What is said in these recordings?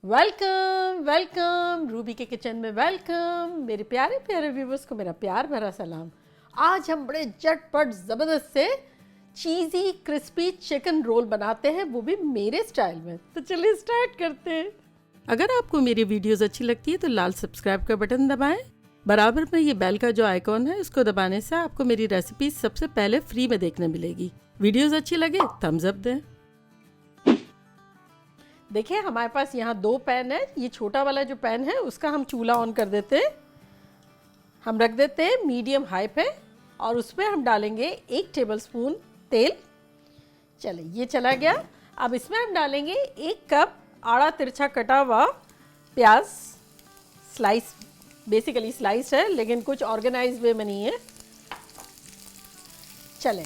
Welcome welcome Ruby के kitchen में welcome. मेरे प्यारे प्यारे व्यूवर्स को मेरा प्यार भरा सलाम। आज हम बड़े झटपट ज़बरदस्त से चीज़ी क्रिस्पी चिकन रोल बनाते हैं, वो भी मेरे स्टाइल में। तो चलिए स्टार्ट करते हैं। अगर आपको मेरी वीडियोस अच्छी लगती है तो लाल सब्सक्राइब का बटन दबाएं। बराबर में ये बेल का जो आइकॉन है उसको दबाने से आपको मेरी रेसिपी सबसे पहले फ्री में देखने मिलेगी। वीडियोस अच्छी लगे थम्स अप दें। देखिए हमारे पास यहाँ 2 पैन है। ये छोटा वाला जो पैन है उसका हम चूल्हा ऑन कर देते हैं। हम रख देते हैं मीडियम हाई पे और उसमें हम डालेंगे 1 टेबलस्पून तेल। चले ये चला गया। अब इसमें हम डालेंगे 1 कप आड़ा तिरछा कटा हुआ प्याज। स्लाइस, बेसिकली स्लाइस है लेकिन कुछ ऑर्गेनाइज वे में नहीं है। चले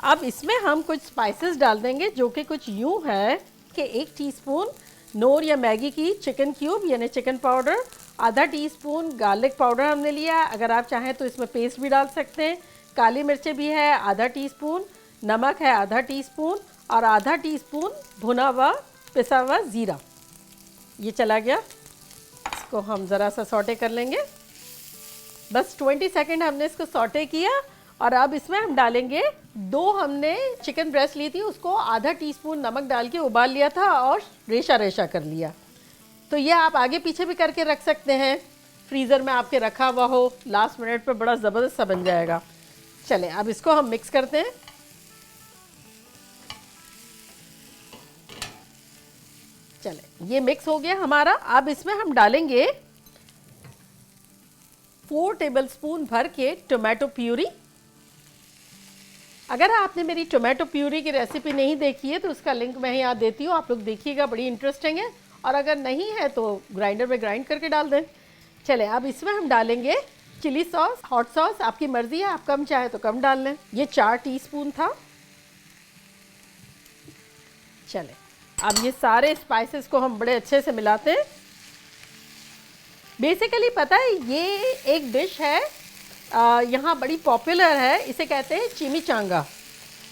अब इसमें हम कुछ स्पाइसेस डाल देंगे जो कि कुछ यूँ है कि 1 टीस्पून नोर या मैगी की चिकन क्यूब यानी चिकन पाउडर, आधा टीस्पून गार्लिक पाउडर हमने लिया। अगर आप चाहें तो इसमें पेस्ट भी डाल सकते हैं। काली मिर्चें भी है आधा टीस्पून, नमक है आधा टीस्पून और आधा टीस्पून भुना हुआ पिसा हुआ ज़ीरा। ये चला गया। इसको हम ज़रा सा सौटे कर लेंगे। बस 20 सेकेंड हमने इसको सौटे किया और अब इसमें हम डालेंगे 2 हमने चिकन ब्रेस्ट ली थी, उसको आधा टीस्पून नमक डाल के उबाल लिया था और रेशा रेशा कर लिया। तो ये आप आगे पीछे भी करके रख सकते हैं, फ्रीज़र में आपके रखा हुआ हो, लास्ट मिनट पे बड़ा ज़बरदस्त सा बन जाएगा। चलें अब इसको हम मिक्स करते हैं। चलें ये मिक्स हो गया हमारा। अब इसमें हम डालेंगे 4 टेबलस्पून भर के टोमेटो प्यूरी। अगर आपने मेरी टोमेटो प्यूरी की रेसिपी नहीं देखी है तो उसका लिंक मैं यहाँ देती हूँ, आप लोग देखिएगा, बड़ी इंटरेस्टिंग है। और अगर नहीं है तो ग्राइंडर में ग्राइंड करके डाल दें। चलें अब इसमें हम डालेंगे चिली सॉस, हॉट सॉस, आपकी मर्ज़ी है, आप कम चाहे तो कम डाल लें। ये 4 टीस्पून था। चलें अब ये सारे स्पाइसेस को हम बड़े अच्छे से मिलाते हैं। बेसिकली पता है ये एक डिश है यहाँ बड़ी पॉपुलर है, इसे कहते हैं चिमिचांगा।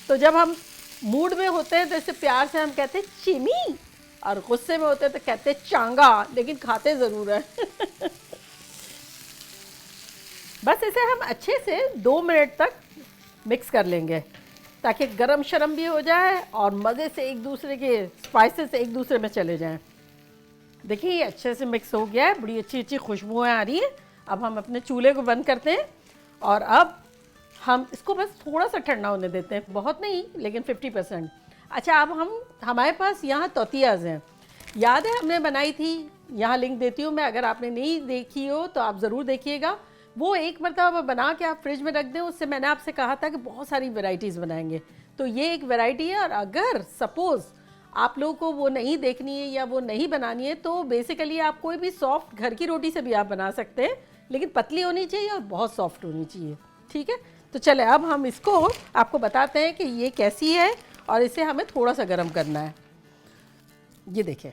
तो जब हम मूड में होते हैं तो इसे प्यार से हम कहते हैं चिमी, और गुस्से में होते हैं तो कहते हैं चांगा, लेकिन खाते ज़रूर है। बस इसे हम अच्छे से 2 मिनट तक मिक्स कर लेंगे ताकि गरम शरम भी हो जाए और मज़े से एक दूसरे के स्पाइसेस एक दूसरे में चले जाएं। देखिए ये अच्छे से मिक्स हो गया है, बड़ी अच्छी अच्छी खुशबुएँ आ रही हैं। अब हम अपने चूल्हे को बंद करते हैं और अब हम इसको बस थोड़ा सा ठंडा होने देते हैं, बहुत नहीं लेकिन 50%। अच्छा अब हमारे पास यहाँ तोतियाज़ हैं, याद है हमने बनाई थी, यहाँ लिंक देती हूँ मैं, अगर आपने नहीं देखी हो तो आप ज़रूर देखिएगा। वो एक मरतबा बना के आप फ्रिज में रख दें, उससे मैंने आपसे कहा था कि बहुत सारी वेराइटीज़ बनाएंगे, तो ये एक वैरायटी है। और अगर सपोज़ आप लोगों को वो नहीं देखनी है या वो नहीं बनानी है तो बेसिकली आप कोई भी सॉफ्ट घर की रोटी से भी आप बना सकते हैं, लेकिन पतली होनी चाहिए और बहुत सॉफ्ट होनी चाहिए। ठीक है, तो चले अब हम इसको आपको बताते हैं कि ये कैसी है और इसे हमें थोड़ा सा गर्म करना है। ये देखें,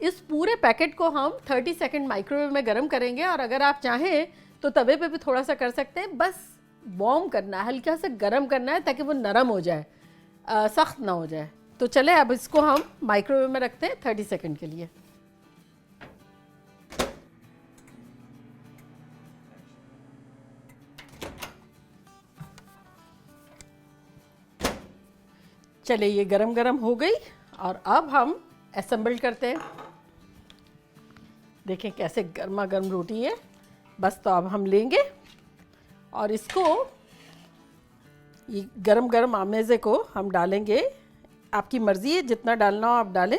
इस पूरे पैकेट को हम 30 सेकंड माइक्रोवेव में गर्म करेंगे और अगर आप चाहें तो तवे पे भी थोड़ा सा कर सकते हैं। बस वार्म करना है, हल्का सा गर्म करना है ताकि वो नरम हो जाए, सख्त ना हो जाए। तो चले अब इसको हम माइक्रोवेव में रखते हैं 30 सेकंड के लिए। चले ये गरम गरम हो गई और अब हम असेंबल करते हैं। देखें कैसे गर्मा गर्म रोटी है। बस तो अब हम लेंगे और इसको, ये गरम गरम आमेज़े को हम डालेंगे। आपकी मर्ज़ी है जितना डालना हो आप डालें।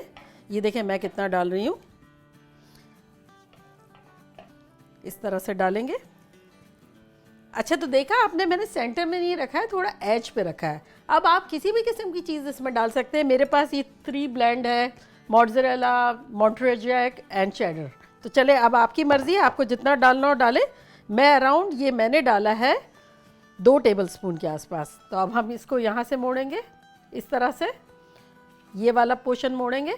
ये देखें मैं कितना डाल रही हूँ, इस तरह से डालेंगे। अच्छा तो देखा आपने, मैंने सेंटर में नहीं रखा है, थोड़ा एज पे रखा है। अब आप किसी भी किस्म की चीज़ इसमें डाल सकते हैं। मेरे पास ये 3 ब्लेंड है, मोज़रेला, मोंटेरेजैक एंड चेडर। तो चले अब आपकी मर्ज़ी है, आपको जितना डालना हो डालें। मैं अराउंड ये मैंने डाला है 2 टेबलस्पून के आसपास। तो अब हम इसको यहाँ से मोड़ेंगे इस तरह से, ये वाला पोर्शन मोड़ेंगे,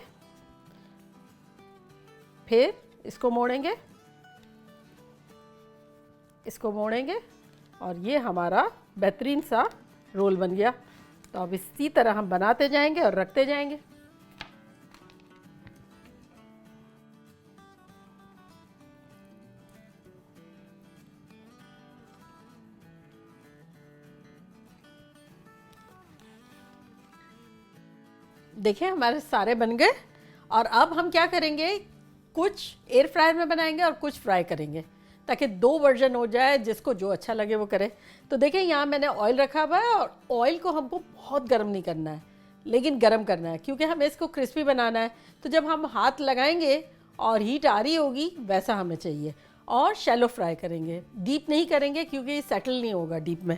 फिर इसको मोड़ेंगे, इसको मोड़ेंगे और ये हमारा बेहतरीन सा रोल बन गया। तो अब इसी तरह हम बनाते जाएंगे और रखते जाएंगे। देखिए हमारे सारे बन गए। और अब हम क्या करेंगे, कुछ एयर फ्रायर में बनाएंगे और कुछ फ्राई करेंगे, ताकि दो वर्जन हो जाए, जिसको जो अच्छा लगे वो करे। तो देखिए यहाँ मैंने ऑयल रखा हुआ है, और ऑयल को हमको बहुत गर्म नहीं करना है, लेकिन गर्म करना है, क्योंकि हमें इसको क्रिस्पी बनाना है। तो जब हम हाथ लगाएंगे और हीट आ रही होगी, वैसा हमें चाहिए। और शैलो फ्राई करेंगे, डीप नहीं करेंगे, क्योंकि ये सेटल नहीं होगा डीप में।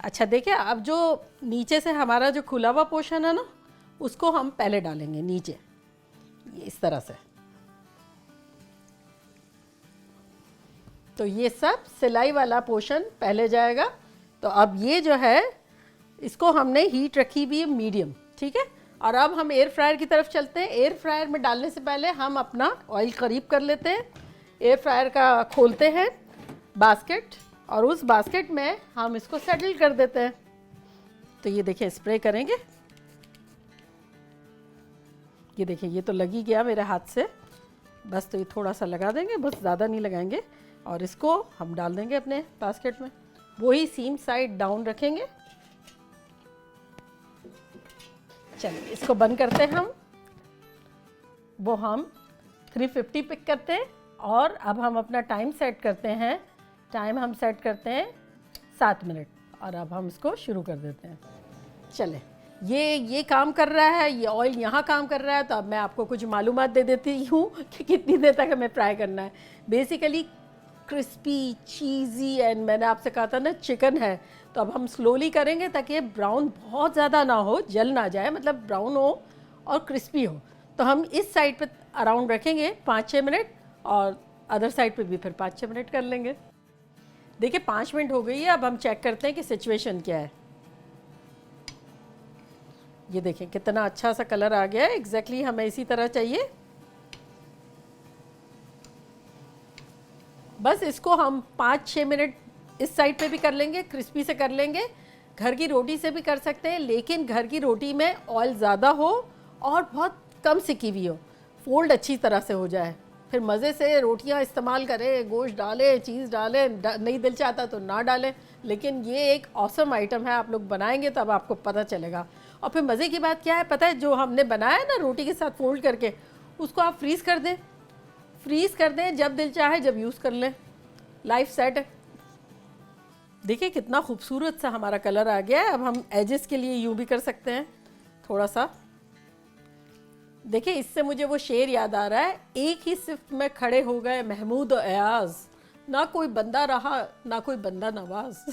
अच्छा देखिए, अब जो नीचे से हमारा जो खुला हुआ पोर्शन है ना, उसको हम पहले डालेंगे नीचे, ये इस तरह से। तो ये सब सिलाई वाला पोर्शन पहले जाएगा। तो अब ये जो है, इसको हमने हीट रखी हुई है मीडियम, ठीक है। और अब हम एयर फ्रायर की तरफ चलते हैं। एयर फ्रायर में डालने से पहले हम अपना ऑयल करीब कर लेते हैं। एयर फ्रायर का खोलते हैं बास्केट, और उस बास्केट में हम इसको सेटल कर देते हैं। तो ये देखिए स्प्रे करेंगे, ये देखिए ये तो लग ही गया मेरे हाथ से, बस तो ये थोड़ा सा लगा देंगे, बस ज़्यादा नहीं लगाएंगे। और इसको हम डाल देंगे अपने बास्केट में, वही सीम साइड डाउन रखेंगे। चलिए इसको बंद करते हैं हम। वो हम 350 पिक करते हैं, और अब हम अपना टाइम सेट करते हैं। टाइम हम सेट करते हैं 7 मिनट, और अब हम इसको शुरू कर देते हैं। चले, ये काम कर रहा है, ये ऑयल यहाँ काम कर रहा है। तो अब मैं आपको कुछ मालूमात दे देती हूँ कि कितनी देर तक हमें फ्राई करना है। बेसिकली क्रिस्पी, चीज़ी, एंड मैंने आपसे कहा था ना चिकन है, तो अब हम स्लोली करेंगे, ताकि ये ब्राउन बहुत ज़्यादा ना हो, जल ना जाए, मतलब ब्राउन हो और क्रिस्पी हो। तो हम इस साइड पे अराउंड रखेंगे 5-6 मिनट, और अदर साइड पे भी फिर 5-6 मिनट कर लेंगे। देखिए 5 मिनट हो गई है। अब हम चेक करते हैं कि सिचुएशन क्या है। ये देखें कितना अच्छा सा कलर आ गया है, एग्जैक्टली हमें इसी तरह चाहिए। बस इसको हम 5-6 मिनट इस साइड पे भी कर लेंगे, क्रिस्पी से कर लेंगे। घर की रोटी से भी कर सकते हैं, लेकिन घर की रोटी में ऑयल ज़्यादा हो और बहुत कम सिकी हुई हो, फोल्ड अच्छी तरह से हो जाए, फिर मज़े से रोटियां इस्तेमाल करें, गोश्त डालें, चीज़ डालें, नहीं दिल चाहता तो ना डालें। लेकिन ये एक ऑसम आइटम है, आप लोग बनाएंगे तब आपको पता चलेगा। और फिर मज़े की बात क्या है पता है, जो हमने बनाया ना रोटी के साथ फोल्ड करके, उसको आप फ्रीज़ कर दें, जब दिल चाहे जब यूज़ कर लें, लाइफ सेट है। देखिए कितना खूबसूरत सा हमारा कलर आ गया है। अब हम एजेस के लिए यूँ भी कर सकते हैं थोड़ा सा। देखिए इससे मुझे वो शेर याद आ रहा है, एक ही सिफ्त में खड़े हो गए महमूद और अयाज, ना कोई बंदा रहा ना कोई बंदा नवाज।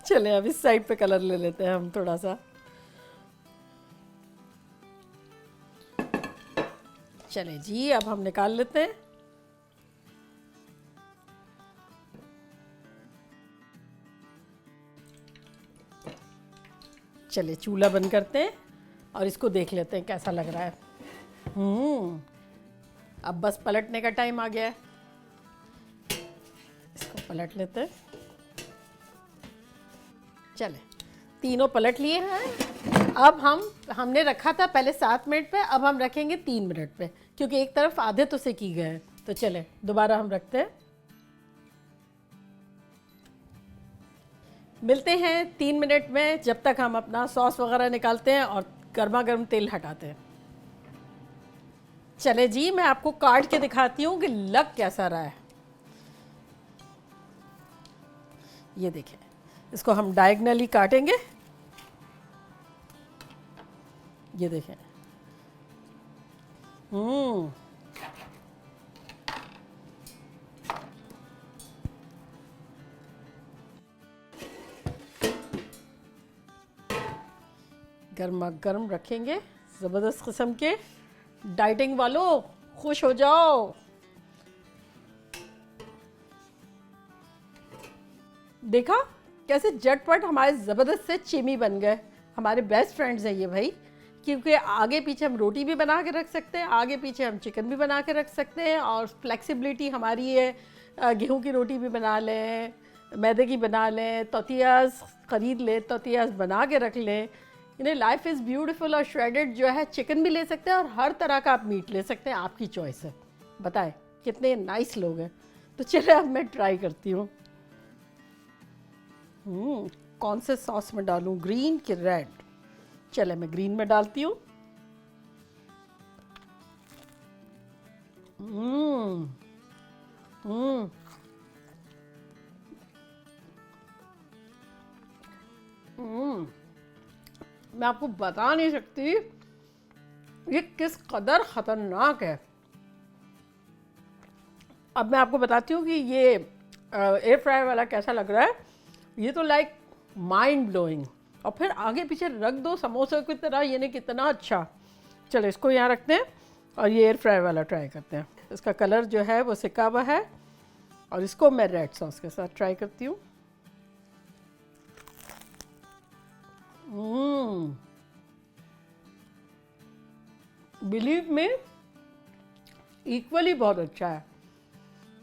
चले अब इस साइड पे कलर ले लेते हैं हम थोड़ा सा। चले जी, अब हम निकाल लेते हैं। चले चूल्हा बंद करते हैं और इसको देख लेते हैं कैसा लग रहा है। अब बस पलटने का टाइम आ गया है, इसको पलट लेते हैं। चले तीनों पलट लिए हैं। अब हमने रखा था पहले 7 मिनट पे, अब हम रखेंगे 3 मिनट पे, क्योंकि एक तरफ आधे तो सेकी गए हैं। तो चले दोबारा हम रखते हैं। मिलते हैं 3 मिनट में, जब तक हम अपना सॉस वगैरह निकालते हैं और गर्मा गर्म तेल हटाते हैं। चले जी, मैं आपको काट के दिखाती हूँ कि लग कैसा रहा है। ये देखें, इसको हम डायगनली काटेंगे। ये देखें, गर्मा गर्म रखेंगे, ज़बरदस्त किस्म के। डाइटिंग वालों खुश हो जाओ। देखा कैसे झटपट हमारे ज़बरदस्त से चिमी बन गए। हमारे बेस्ट फ्रेंड्स हैं ये भाई, क्योंकि आगे पीछे हम रोटी भी बना के रख सकते हैं, आगे पीछे हम चिकन भी बना के रख सकते हैं, और फ्लेक्सिबिलिटी हमारी है। गेहूं की रोटी भी बना लें, मैदे की बना लें, तोतियाज़ ख़रीद लें, तोतियाज़ बना के रख लें। इन्हें लाइफ इज़ ब्यूटीफुल। और श्रेडेड जो है चिकन भी ले सकते हैं, और हर तरह का आप मीट ले सकते हैं, आपकी चॉइस है। बताएं कितने नाइस लोग हैं। तो चलिए अब मैं ट्राई करती हूँ। कौन से सॉस में डालूँ, ग्रीन कि रेड? चले मैं ग्रीन में डालती हूँ। हम्म हम्म हम्म मैं आपको बता नहीं सकती ये किस कदर खतरनाक है। अब मैं आपको बताती हूँ कि ये एयर फ्रायर वाला कैसा लग रहा है। ये तो लाइक माइंड ब्लोइंग। और फिर आगे पीछे रख दो समोसे की तरह, ये नहीं कितना अच्छा। चलो इसको यहाँ रखते हैं और ये एयर फ्रायर वाला ट्राई करते हैं। इसका कलर जो है वो सिका हुआ है और इसको मैं रेड सॉस के साथ ट्राई करती हूँ। बिलीव में इक्वली बहुत अच्छा है।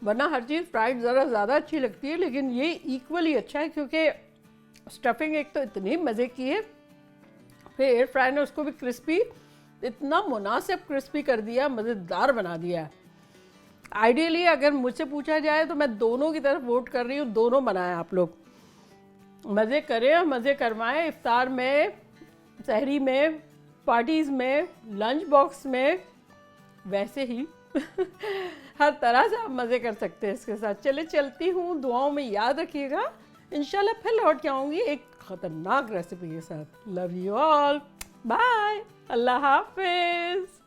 वरना हर चीज़ फ्राइड ज़रा ज़्यादा अच्छी लगती है, लेकिन ये इक्वली अच्छा है क्योंकि स्टफिंग एक तो इतनी मज़े की है, फिर एयर फ्रायर ने उसको भी क्रिस्पी, इतना मुनासिब क्रिस्पी कर दिया, मज़ेदार बना दिया। आइडियली अगर मुझसे पूछा जाए तो मैं दोनों की तरफ वोट कर रही हूँ, दोनों बनाएं आप लोग, मज़े करें और मज़े करवाएं। इफ्तार में, सहरी में, पार्टीज़ में, लंच बॉक्स में, वैसे ही हर तरह से आप मज़े कर सकते हैं इसके साथ। चले चलती हूँ, दुआओं में याद रखिएगा। इंशाल्लाह फिर लौट के आऊँगी एक ख़तरनाक रेसिपी के साथ। लव यू ऑल, बाय, अल्लाह हाफिज़।